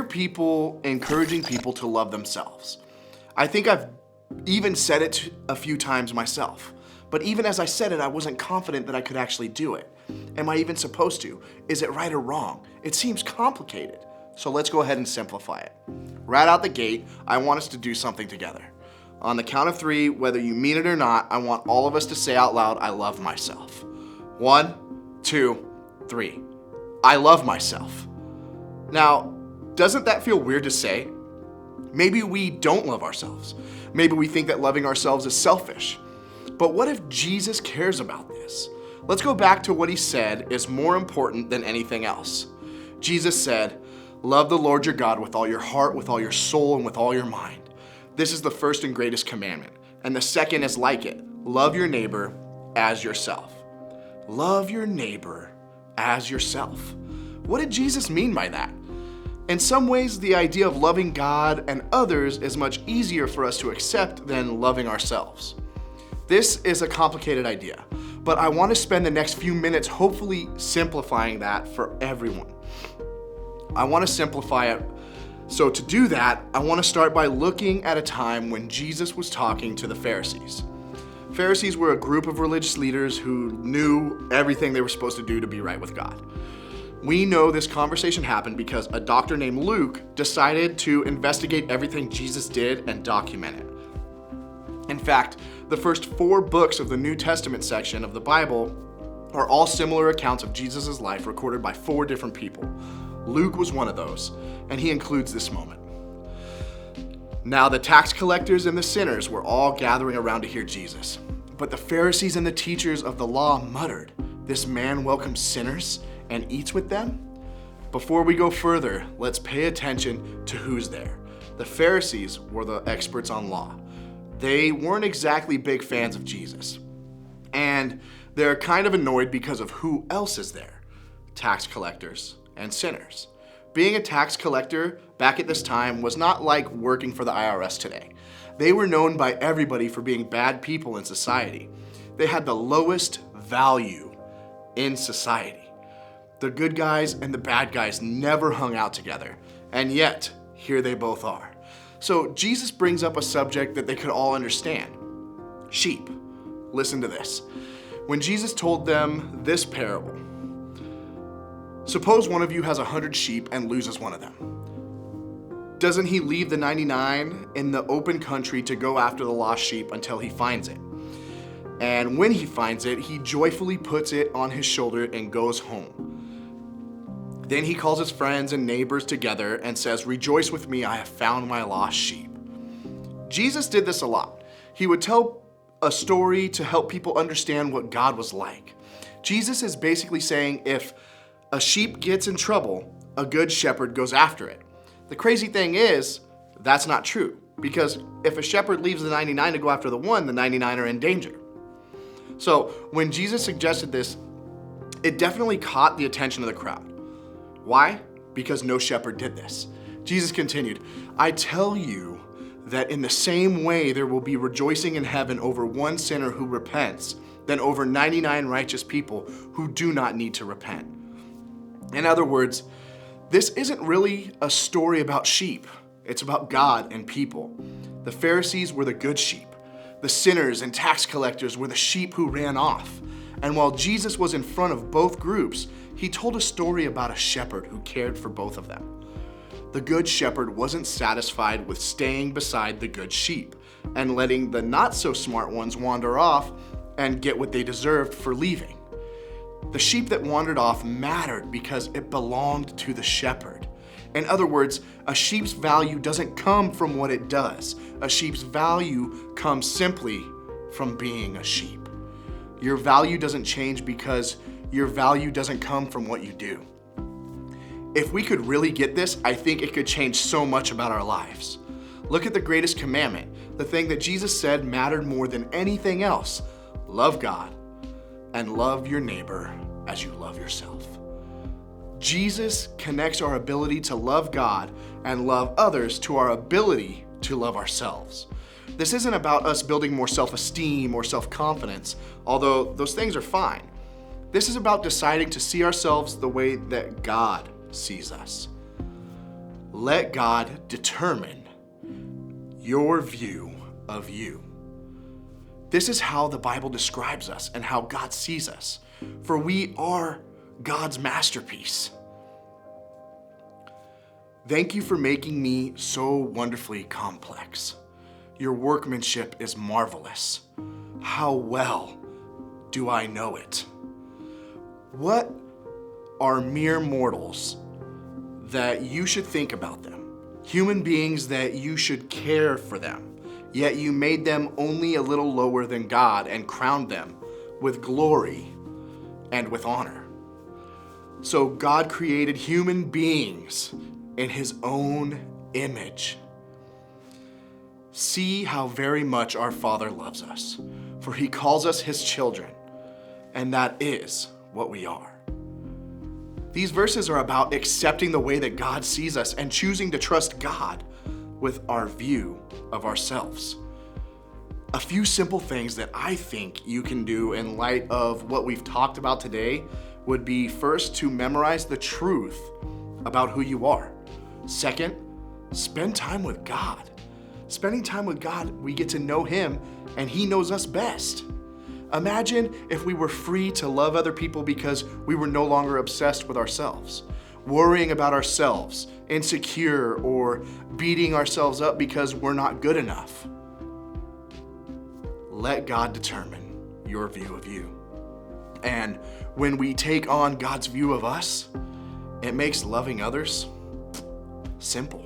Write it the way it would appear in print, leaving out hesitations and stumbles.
people encouraging people to love themselves. I think I've even said it a few times myself. But even as I said it, I wasn't confident that I could actually do it. Am I even supposed to? Is it right or wrong? It seems complicated. So let's go ahead and simplify it. Right out the gate, I want us to do something together. On the count of 3, whether you mean it or not, I want all of us to say out loud, I love myself. 1, 2, 3. I love myself. Now, doesn't that feel weird to say? Maybe we don't love ourselves. Maybe we think that loving ourselves is selfish. But what if Jesus cares about this? Let's go back to what he said is more important than anything else. Jesus said, love the Lord your God with all your heart, with all your soul, and with all your mind. This is the first and greatest commandment. And the second is like it. Love your neighbor as yourself. Love your neighbor as yourself. What did Jesus mean by that? In some ways, the idea of loving God and others is much easier for us to accept than loving ourselves. This is a complicated idea, but I want to spend the next few minutes hopefully simplifying that for everyone. I want to simplify it. So to do that, I want to start by looking at a time when Jesus was talking to the Pharisees. Pharisees were a group of religious leaders who knew everything they were supposed to do to be right with God. We know this conversation happened because a doctor named Luke decided to investigate everything Jesus did and document it. In fact, the first 4 books of the New Testament section of the Bible are all similar accounts of Jesus' life recorded by 4 different people. Luke was one of those, and he includes this moment. Now the tax collectors and the sinners were all gathering around to hear Jesus. But the Pharisees and the teachers of the law muttered, "This man welcomes sinners and eats with them?" Before we go further, let's pay attention to who's there. The Pharisees were the experts on law. They weren't exactly big fans of Jesus. And they're kind of annoyed because of who else is there: tax collectors and sinners. Being a tax collector back at this time was not like working for the IRS today. They were known by everybody for being bad people in society. They had the lowest value in society. The good guys and the bad guys never hung out together, and yet here they both are. So Jesus brings up a subject that they could all understand: sheep. Listen to this. When Jesus told them this parable, suppose one of you has 100 sheep and loses one of them. Doesn't he leave the 99 in the open country to go after the lost sheep until he finds it? And when he finds it, he joyfully puts it on his shoulder and goes home. Then he calls his friends and neighbors together and says, "Rejoice with me, I have found my lost sheep." Jesus did this a lot. He would tell a story to help people understand what God was like. Jesus is basically saying if a sheep gets in trouble, a good shepherd goes after it. The crazy thing is, that's not true, because if a shepherd leaves the 99 to go after the one, the 99 are in danger. So when Jesus suggested this, it definitely caught the attention of the crowd. Why? Because no shepherd did this. Jesus continued, "I tell you that in the same way there will be rejoicing in heaven over one sinner who repents than over 99 righteous people who do not need to repent." In other words, this isn't really a story about sheep. It's about God and people. The Pharisees were the good sheep. The sinners and tax collectors were the sheep who ran off. And while Jesus was in front of both groups, he told a story about a shepherd who cared for both of them. The good shepherd wasn't satisfied with staying beside the good sheep and letting the not so smart ones wander off and get what they deserved for leaving. The sheep that wandered off mattered because it belonged to the shepherd. In other words, a sheep's value doesn't come from what it does. A sheep's value comes simply from being a sheep. Your value doesn't change because your value doesn't come from what you do. If we could really get this, I think it could change so much about our lives. Look at the greatest commandment, the thing that Jesus said mattered more than anything else: love God and love your neighbor as you love yourself. Jesus connects our ability to love God and love others to our ability to love ourselves. This isn't about us building more self-esteem or self-confidence, although those things are fine. This is about deciding to see ourselves the way that God sees us. Let God determine your view of you. This is how the Bible describes us and how God sees us, for we are God's masterpiece. Thank you for making me so wonderfully complex. Your workmanship is marvelous. How well do I know it? What are mere mortals that you should think about them? Human beings that you should care for them, yet you made them only a little lower than God and crowned them with glory and with honor. So God created human beings in his own image. See how very much our Father loves us, for he calls us his children, and that is what we are. These verses are about accepting the way that God sees us and choosing to trust God with our view of ourselves. A few simple things that I think you can do in light of what we've talked about today would be, first, to memorize the truth about who you are. Second, spend time with God. Spending time with God, we get to know him and he knows us best. Imagine if we were free to love other people because we were no longer obsessed with ourselves, worrying about ourselves, insecure, or beating ourselves up because we're not good enough. Let God determine your view of you. And when we take on God's view of us, it makes loving others simple.